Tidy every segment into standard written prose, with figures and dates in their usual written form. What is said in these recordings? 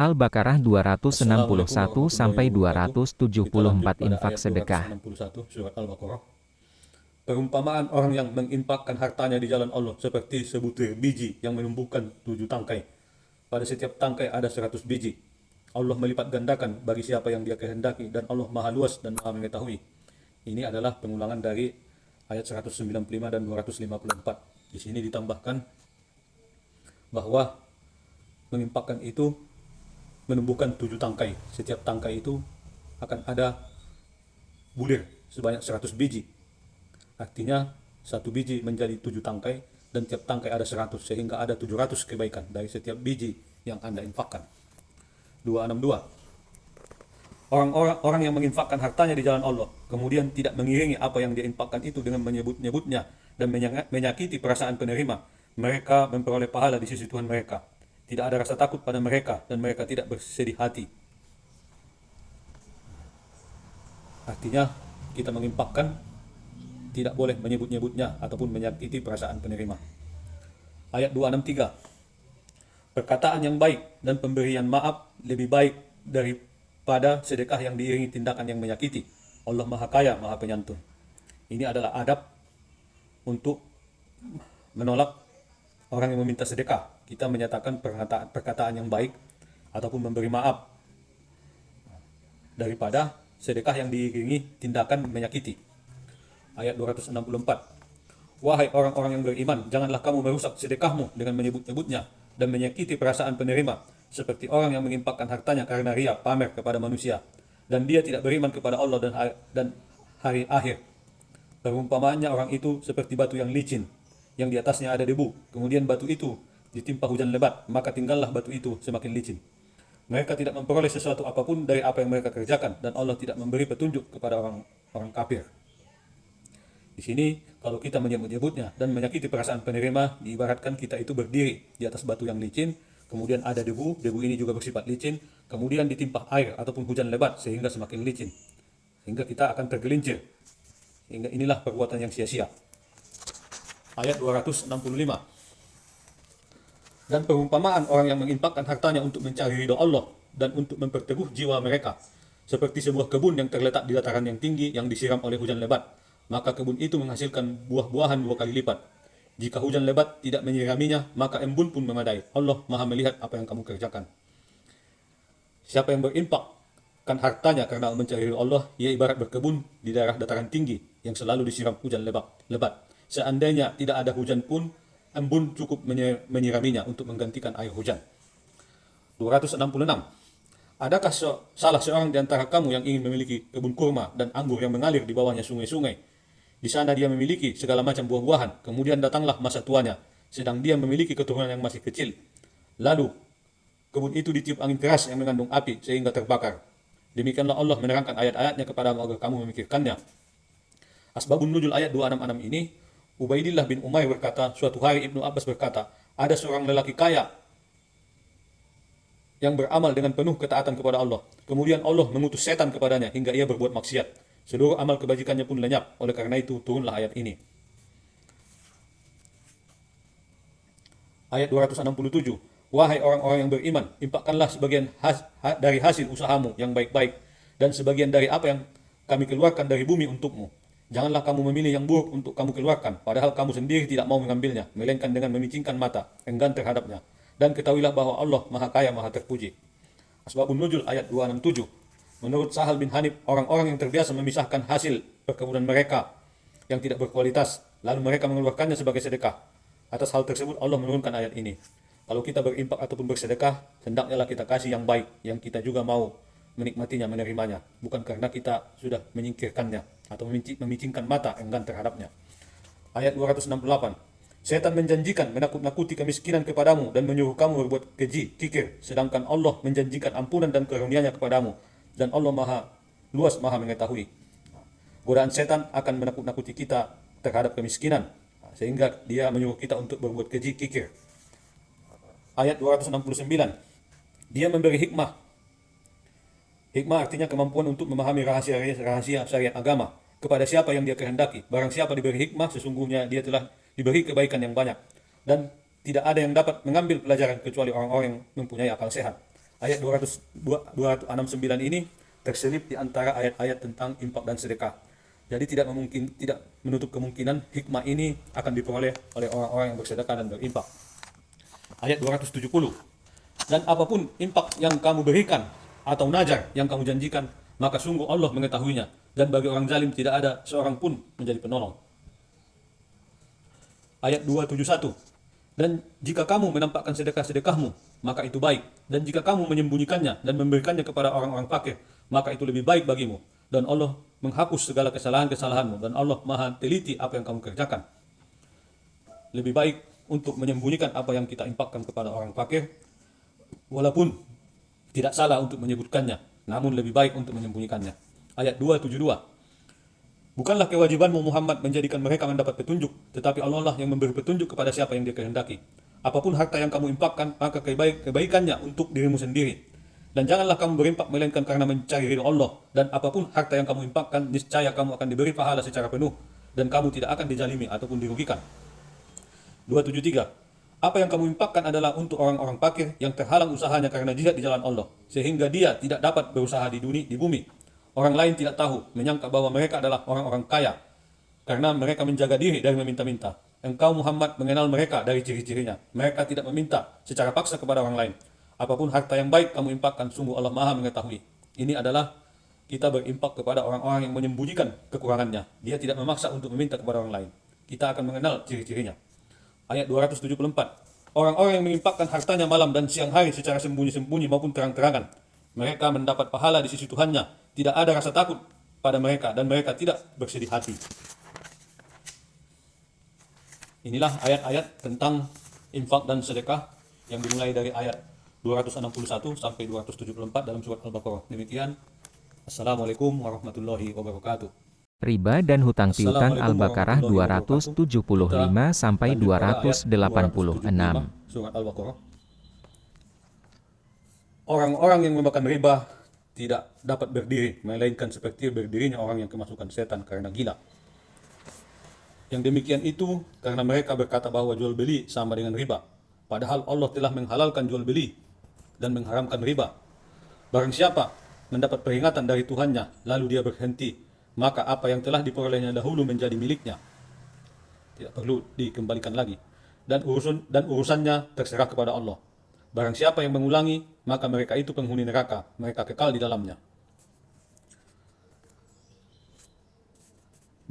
Al-Baqarah Assalamualaikum 261 warahmatullahi sampai wabarakatuh. Kita lanjut 274 pada infak ayat sedekah. 261 surat Al-Baqarah. Perumpamaan orang yang menginfakkan hartanya di jalan Allah seperti sebutir biji yang menumbuhkan 7 tangkai. Pada setiap tangkai ada 100 biji. Allah melipat gandakan bagi siapa yang Dia kehendaki dan Allah Maha luas dan Maha mengetahui. Ini adalah pengulangan dari ayat 195 dan 254. Di sini ditambahkan bahwa menginfakkan itu menumbuhkan 7 tangkai. Setiap tangkai itu akan ada bulir sebanyak 100 biji. Artinya satu biji menjadi 7 tangkai dan tiap tangkai ada 100 sehingga ada 700 kebaikan dari setiap biji yang Anda infakkan. 262. Orang yang menginfakkan hartanya di jalan Allah kemudian tidak mengiringi apa yang dia infakkan itu dengan menyebut-nyebutnya dan menyakiti perasaan penerima, mereka memperoleh pahala di sisi Tuhan mereka. Tidak ada rasa takut pada mereka dan mereka tidak bersedih hati. Artinya kita menginfakkan tidak boleh menyebut-nyebutnya ataupun menyakiti perasaan penerima. Ayat 263. Perkataan yang baik dan pemberian maaf lebih baik daripada sedekah yang diiringi tindakan yang menyakiti. Allah Maha Kaya, Maha Penyantun. Ini adalah adab untuk menolak orang yang meminta sedekah. Kita menyatakan perkataan yang baik ataupun memberi maaf daripada sedekah yang diiringi tindakan menyakiti. Ayat 264. Wahai orang-orang yang beriman, janganlah kamu merusak sedekahmu dengan menyebut-nyebutnya dan menyakiti perasaan penerima, seperti orang yang menginfakkan hartanya karena ria pamer kepada manusia, dan dia tidak beriman kepada Allah dan hari akhir. Perumpamaannya orang itu seperti batu yang licin, yang di atasnya ada debu, kemudian batu itu ditimpa hujan lebat, maka tinggallah batu itu semakin licin. Mereka tidak memperoleh sesuatu apapun dari apa yang mereka kerjakan, dan Allah tidak memberi petunjuk kepada orang kafir. Di sini kalau kita menyebut-nyebutnya dan menyakiti perasaan penerima, diibaratkan kita itu berdiri di atas batu yang licin, kemudian ada debu ini juga bersifat licin, kemudian ditimpa air ataupun hujan lebat sehingga semakin licin. Sehingga kita akan tergelincir. Sehingga inilah perbuatan yang sia-sia. Ayat 265. Dan perumpamaan orang yang menginfakkan hartanya untuk mencari ridho Allah dan untuk memperteguh jiwa mereka, seperti sebuah kebun yang terletak di dataran yang tinggi yang disiram oleh hujan lebat, maka kebun itu menghasilkan buah-buahan 2 kali lipat. Jika hujan lebat tidak menyiraminya, maka embun pun memadai. Allah Maha melihat apa yang kamu kerjakan. Siapa yang berinfakkan hartanya karena mencari ridho Allah, ia ibarat berkebun di daerah dataran tinggi yang selalu disiram hujan lebat. Seandainya tidak ada hujan pun, embun cukup menyiraminya untuk menggantikan air hujan. 266. Adakah salah seorang di antara kamu yang ingin memiliki kebun kurma dan anggur yang mengalir di bawahnya sungai-sungai? Di sana dia memiliki segala macam buah-buahan, kemudian datanglah masa tuanya, sedang dia memiliki keturunan yang masih kecil. Lalu kebun itu ditiup angin keras yang mengandung api sehingga terbakar. Demikianlah Allah menerangkan ayat-ayatnya kepadamu agar kamu memikirkannya. Asbabun nuzul ayat 266 ini, Ubaidillah bin Umair berkata, suatu hari Ibnu Abbas berkata, ada seorang lelaki kaya yang beramal dengan penuh ketaatan kepada Allah. Kemudian Allah mengutus setan kepadanya hingga ia berbuat maksiat. Seluruh amal kebajikannya pun lenyap. Oleh karena itu turunlah ayat ini. Ayat 267. Wahai orang-orang yang beriman, infakkanlah sebagian dari hasil usahamu yang baik-baik dan sebagian dari apa yang kami keluarkan dari bumi untukmu. Janganlah kamu memilih yang buruk untuk kamu keluarkan, padahal kamu sendiri tidak mau mengambilnya, melainkan dengan memicingkan mata, enggan terhadapnya. Dan ketahuilah bahwa Allah Maha Kaya, Maha Terpuji. Asbabun Nuzul ayat 267. Menurut Sahal bin Hanif, orang-orang yang terbiasa memisahkan hasil perkebunan mereka yang tidak berkualitas, lalu mereka mengeluarkannya sebagai sedekah. Atas hal tersebut Allah menurunkan ayat ini. Kalau kita berinfak ataupun bersedekah, hendaknya kita kasih yang baik, yang kita juga mau menikmatinya, menerimanya, bukan karena kita sudah menyingkirkannya atau memicingkan mata enggan terhadapnya. Ayat 268. Setan menjanjikan menakut-nakuti kemiskinan kepadamu dan menyuruh kamu berbuat keji, kikir, sedangkan Allah menjanjikan ampunan dan karunia-Nya kepadamu, dan Allah Maha luas, Maha mengetahui. Godaan setan akan menakut-nakuti kita terhadap kemiskinan, sehingga dia menyuruh kita untuk berbuat keji, kikir. Ayat 269. Dia memberi hikmah. Hikmah artinya kemampuan untuk memahami rahasia-rahasia syariat agama kepada siapa yang dia kehendaki. Barang siapa diberi hikmah, sesungguhnya dia telah diberi kebaikan yang banyak. Dan tidak ada yang dapat mengambil pelajaran kecuali orang-orang yang mempunyai akal sehat. Ayat 269 ini terselip di antara ayat-ayat tentang infak dan sedekah. Jadi tidak menutup kemungkinan hikmah ini akan diperoleh oleh orang-orang yang bersedekah dan berinfak. Ayat 270. Dan apapun infak yang kamu berikan atau najar yang kamu janjikan, maka sungguh Allah mengetahuinya, dan bagi orang zalim tidak ada seorang pun menjadi penolong. Ayat 271. Dan jika kamu menampakkan sedekah-sedekahmu, maka itu baik. Dan jika kamu menyembunyikannya dan memberikannya kepada orang-orang fakir, maka itu lebih baik bagimu. Dan Allah menghapus segala kesalahan-kesalahanmu, dan Allah Maha teliti apa yang kamu kerjakan. Lebih baik untuk menyembunyikan apa yang kita infakkan kepada orang fakir, walaupun tidak salah untuk menyebutkannya, namun lebih baik untuk menyembunyikannya. Ayat 272. Bukanlah kewajibanmu Muhammad menjadikan mereka mendapat petunjuk, tetapi Allah lah yang memberi petunjuk kepada siapa yang Dia kehendaki. Apapun harta yang kamu infakkan, maka kebaikannya untuk dirimu sendiri. Dan janganlah kamu berinfak melainkan karena mencari ridha Allah. Dan apapun harta yang kamu infakkan, niscaya kamu akan diberi pahala secara penuh, dan kamu tidak akan dijalimi ataupun dirugikan. 273. Apa yang kamu infakkan adalah untuk orang-orang fakir yang terhalang usahanya karena jihad di jalan Allah, sehingga dia tidak dapat berusaha di bumi. Orang lain tidak tahu, menyangka bahwa mereka adalah orang-orang kaya, karena mereka menjaga diri dari meminta-minta. Engkau Muhammad mengenal mereka dari ciri-cirinya. Mereka tidak meminta secara paksa kepada orang lain. Apapun harta yang baik kamu infakkan, sungguh Allah Maha mengetahui. Ini adalah kita berimpak kepada orang-orang yang menyembunyikan kekurangannya. Dia tidak memaksa untuk meminta kepada orang lain. Kita akan mengenal ciri-cirinya. Ayat 274. Orang-orang yang menginfakkan hartanya malam dan siang hari secara sembunyi-sembunyi maupun terang-terangan, mereka mendapat pahala di sisi Tuhannya. Tidak ada rasa takut pada mereka, dan mereka tidak bersedih hati. Inilah ayat-ayat tentang infak dan sedekah yang dimulai dari ayat 261 sampai 274 dalam surat Al-Baqarah. Demikian. Assalamualaikum warahmatullahi wabarakatuh. Riba dan hutang piutang Al-Baqarah 275 sampai 286. Surat Al-Baqarah. Orang-orang yang memakan riba tidak dapat berdiri, melainkan seperti berdirinya orang yang kemasukan setan karena gila. Yang demikian itu karena mereka berkata bahwa jual beli sama dengan riba, padahal Allah telah menghalalkan jual beli dan mengharamkan riba. Barang siapa mendapat peringatan dari Tuhannya, lalu dia berhenti, maka apa yang telah diperolehnya dahulu menjadi miliknya, tidak perlu dikembalikan lagi, dan urusannya terserah kepada Allah. Barang siapa yang mengulangi, maka mereka itu penghuni neraka, mereka kekal di dalamnya.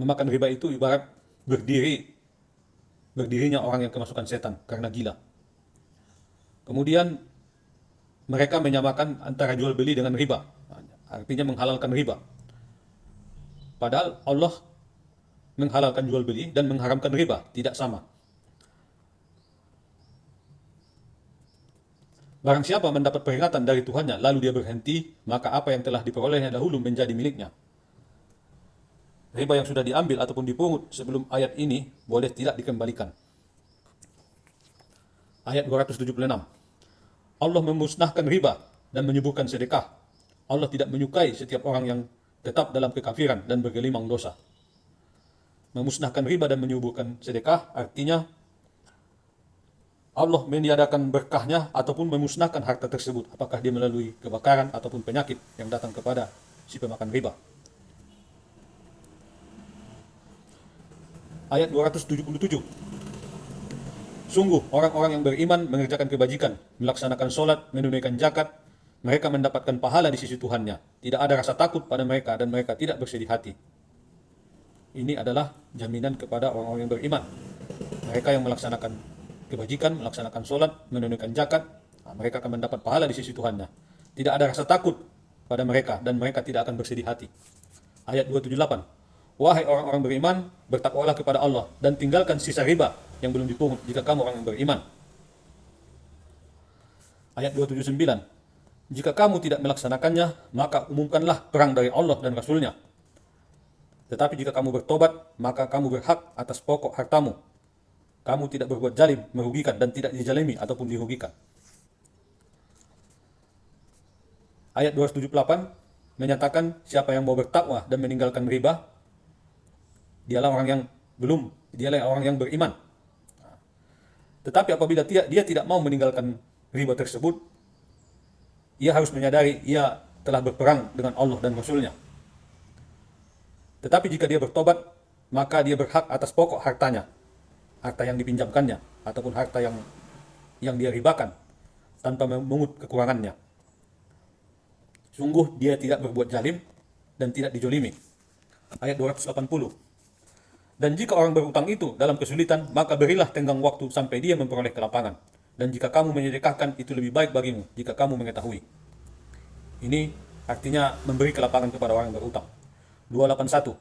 Memakan riba itu ibarat berdirinya orang yang kemasukan setan karena gila. Kemudian mereka menyamakan antara jual beli dengan riba, artinya menghalalkan riba. Padahal Allah menghalalkan jual beli dan mengharamkan riba, tidak sama. Barang siapa mendapat peringatan dari Tuhannya, lalu dia berhenti, maka apa yang telah diperolehnya dahulu menjadi miliknya. Riba yang sudah diambil ataupun dipungut sebelum ayat ini boleh tidak dikembalikan. Ayat 276. Allah memusnahkan riba dan menyuburkan sedekah. Allah tidak menyukai setiap orang yang tetap dalam kekafiran dan bergelimang dosa. Memusnahkan riba dan menyuburkan sedekah artinya Allah meniadakan berkahnya ataupun memusnahkan harta tersebut, apakah dia melalui kebakaran ataupun penyakit yang datang kepada si pemakan riba. Ayat 277. Sungguh orang-orang yang beriman mengerjakan kebajikan, melaksanakan sholat, menunaikan zakat, mereka mendapatkan pahala di sisi Tuhannya. Tidak ada rasa takut pada mereka dan mereka tidak bersedih hati. Ini adalah jaminan kepada orang-orang yang beriman. Mereka yang melaksanakan kebajikan, melaksanakan sholat, menunaikan zakat, mereka akan mendapat pahala di sisi Tuhannya. Tidak ada rasa takut pada mereka dan mereka tidak akan bersedih hati. Ayat 278. Wahai orang-orang beriman, bertakwalah kepada Allah dan tinggalkan sisa riba yang belum dipungut jika kamu orang yang beriman. Ayat 279. Jika kamu tidak melaksanakannya, maka umumkanlah perang dari Allah dan Rasulnya. Tetapi jika kamu bertobat, maka kamu berhak atas pokok hartamu. Kamu tidak berbuat zalim, merugikan, dan tidak dizalimi ataupun dirugikan. Ayat 278 menyatakan siapa yang mau bertakwa dan meninggalkan riba, dialah orang yang beriman. Tetapi apabila dia tidak mau meninggalkan riba tersebut, ia harus menyadari ia telah berperang dengan Allah dan Rasul-Nya. Tetapi jika dia bertobat, maka dia berhak atas pokok hartanya, harta yang dipinjamkannya, ataupun harta yang dia ribakan, tanpa memungut kekurangannya. Sungguh dia tidak berbuat zalim dan tidak dijolimi. Ayat 280. Dan jika orang berutang itu dalam kesulitan, maka berilah tenggang waktu sampai dia memperoleh kelapangan. Dan jika kamu menyedekahkan, itu lebih baik bagimu, jika kamu mengetahui. Ini artinya memberi kelapangan kepada orang yang berutang. 281.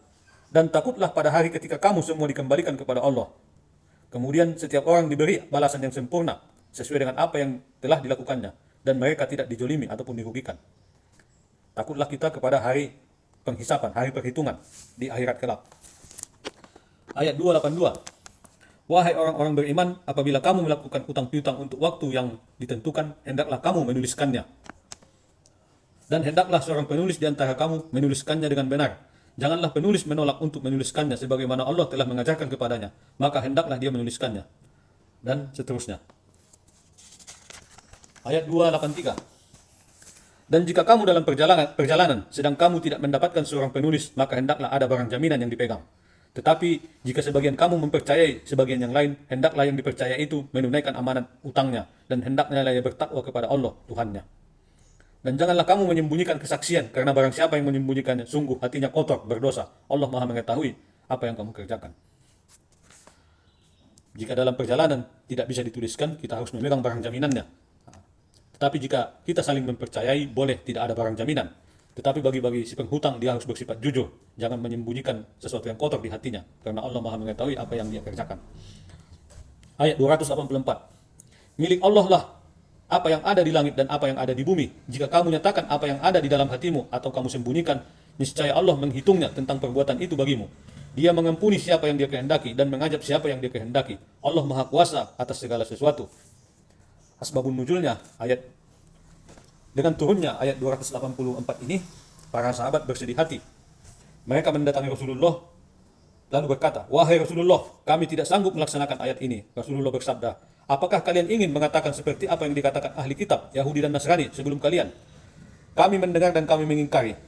Dan takutlah pada hari ketika kamu semua dikembalikan kepada Allah. Kemudian setiap orang diberi balasan yang sempurna, sesuai dengan apa yang telah dilakukannya, dan mereka tidak dijolimi ataupun dirugikan. Takutlah kita kepada hari penghisapan, hari perhitungan di akhirat kelak. Ayat 282. Wahai orang-orang beriman, apabila kamu melakukan utang piutang untuk waktu yang ditentukan, hendaklah kamu menuliskannya. Dan hendaklah seorang penulis di antara kamu menuliskannya dengan benar. Janganlah penulis menolak untuk menuliskannya sebagaimana Allah telah mengajarkan kepadanya, maka hendaklah dia menuliskannya. Dan seterusnya. Ayat 283. Dan jika kamu dalam perjalanan sedang kamu tidak mendapatkan seorang penulis, maka hendaklah ada barang jaminan yang dipegang. Tetapi jika sebagian kamu mempercayai sebagian yang lain, hendaklah yang dipercaya itu menunaikan amanat utangnya, dan hendaknya ia bertakwa kepada Allah Tuhannya. Dan janganlah kamu menyembunyikan kesaksian, karena barang siapa yang menyembunyikannya, sungguh hatinya kotor, berdosa. Allah Maha mengetahui apa yang kamu kerjakan. Jika dalam perjalanan tidak bisa dituliskan, kita harus memegang barang jaminannya. Tetapi jika kita saling mempercayai, boleh tidak ada barang jaminan. Tetapi bagi si penghutang, dia harus bersifat jujur. Jangan menyembunyikan sesuatu yang kotor di hatinya, karena Allah Maha mengetahui apa yang dia kerjakan. Ayat 284. Milik Allah lah apa yang ada di langit dan apa yang ada di bumi. Jika kamu nyatakan apa yang ada di dalam hatimu atau kamu sembunyikan, niscaya Allah menghitungnya tentang perbuatan itu bagimu. Dia mengampuni siapa yang dia kehendaki dan mengazab siapa yang dia kehendaki. Allah Maha Kuasa atas segala sesuatu. Asbabun nuzulnya dengan turunnya ayat 284 ini, para sahabat bersedih hati. Mereka mendatangi Rasulullah lalu berkata, "Wahai Rasulullah, kami tidak sanggup melaksanakan ayat ini." Rasulullah bersabda, "Apakah kalian ingin mengatakan seperti apa yang dikatakan ahli kitab, Yahudi dan Nasrani sebelum kalian? Kami mendengar dan kami mengingkari."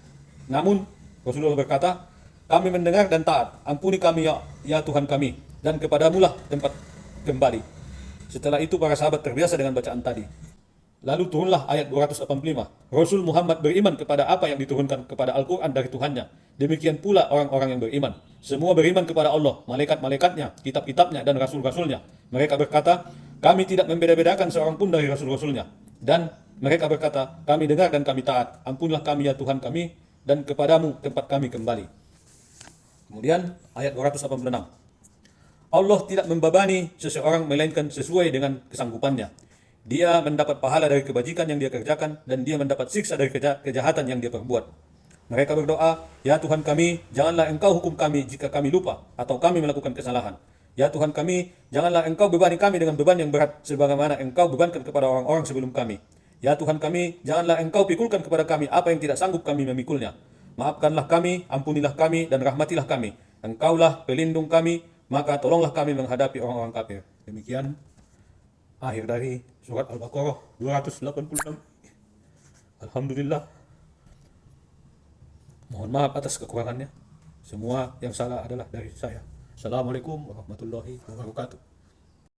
Namun Rasulullah berkata, "Kami mendengar dan taat. Ampuni kami ya Tuhan kami, dan kepadamulah tempat kembali." Setelah itu para sahabat terbiasa dengan bacaan tadi. Lalu turunlah ayat 285. Rasul Muhammad beriman kepada apa yang diturunkan kepada Al-Quran dari Tuhannya. Demikian pula orang-orang yang beriman. Semua beriman kepada Allah, malaikat-malaikatnya, kitab-kitabnya, dan rasul-rasulnya. Mereka berkata, kami tidak membeda-bedakan seorang pun dari rasul-rasulnya. Dan mereka berkata, kami dengar dan kami taat. Ampunilah kami ya Tuhan kami, dan kepadamu tempat kami kembali. Kemudian ayat 286. Allah tidak membebani seseorang melainkan sesuai dengan kesanggupannya. Dia mendapat pahala dari kebajikan yang dia kerjakan, dan dia mendapat siksa dari kejahatan yang dia perbuat. Mereka berdoa, ya Tuhan kami, janganlah engkau hukum kami jika kami lupa atau kami melakukan kesalahan. Ya Tuhan kami, janganlah engkau bebani kami dengan beban yang berat sebagaimana engkau bebankan kepada orang-orang sebelum kami. Ya Tuhan kami, janganlah engkau pikulkan kepada kami apa yang tidak sanggup kami memikulnya. Maafkanlah kami, ampunilah kami, dan rahmatilah kami. Engkaulah pelindung kami, maka tolonglah kami menghadapi orang-orang kafir. Demikian akhir dari surat Al-Baqarah 286. Alhamdulillah. Mohon maaf atas kekurangannya. Semua yang salah adalah dari saya. Assalamualaikum warahmatullahi wabarakatuh.